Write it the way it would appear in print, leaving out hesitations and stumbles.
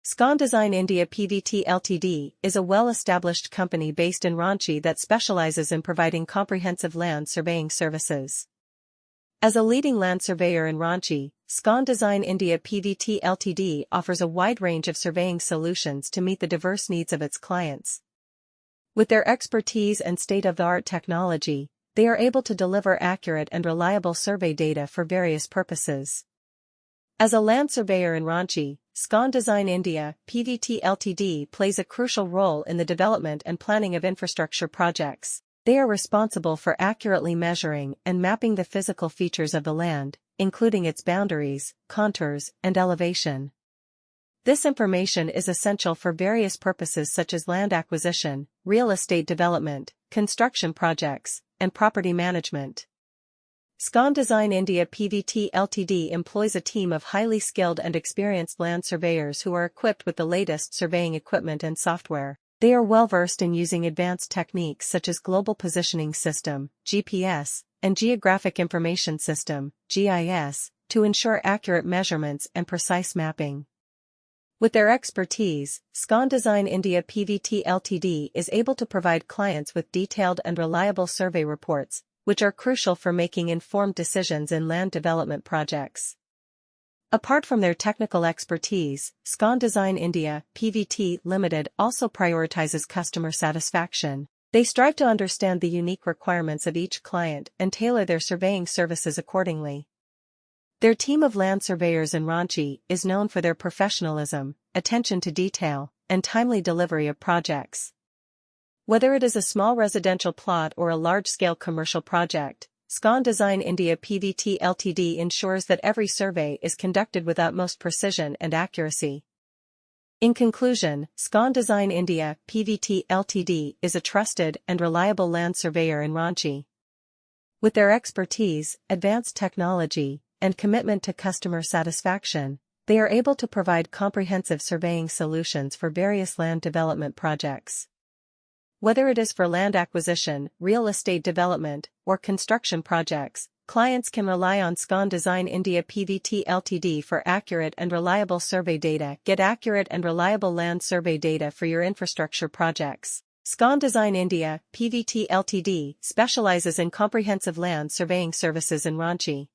SCON Design India PVT LTD is a well-established company based in Ranchi that specializes in providing comprehensive land surveying services. As a leading land surveyor in Ranchi, SCON Design India PVT LTD offers a wide range of surveying solutions to meet the diverse needs of its clients. With their expertise and state-of-the-art technology, they are able to deliver accurate and reliable survey data for various purposes. As a land surveyor in Ranchi, SCON Design India (PVT Ltd) plays a crucial role in the development and planning of infrastructure projects. They are responsible for accurately measuring and mapping the physical features of the land, including its boundaries, contours, and elevation. This information is essential for various purposes such as land acquisition, real estate development, construction projects, and property management. SCON Design India PVT Ltd employs a team of highly skilled and experienced land surveyors who are equipped with the latest surveying equipment and software. They are well versed in using advanced techniques such as Global Positioning System (GPS) and Geographic Information System (GIS) to ensure accurate measurements and precise mapping. With their expertise, SCON Design India PVT Ltd is able to provide clients with detailed and reliable survey reports, which are crucial for making informed decisions in land development projects. Apart from their technical expertise, SCON Design India (PVT) Limited also prioritizes customer satisfaction. They strive to understand the unique requirements of each client and tailor their surveying services accordingly. Their team of land surveyors in Ranchi is known for their professionalism, attention to detail, and timely delivery of projects. Whether it is a small residential plot or a large-scale commercial project, SCON Design India PVT Ltd ensures that every survey is conducted with utmost precision and accuracy. In conclusion, SCON Design India PVT Ltd is a trusted and reliable land surveyor in Ranchi. With their expertise, advanced technology, and commitment to customer satisfaction, they are able to provide comprehensive surveying solutions for various land development projects. Whether it is for land acquisition, real estate development, or construction projects, clients can rely on SCON Design India PVT Ltd for accurate and reliable survey data. Get accurate and reliable land survey data for your infrastructure projects. SCON Design India PVT Ltd specializes in comprehensive land surveying services in Ranchi.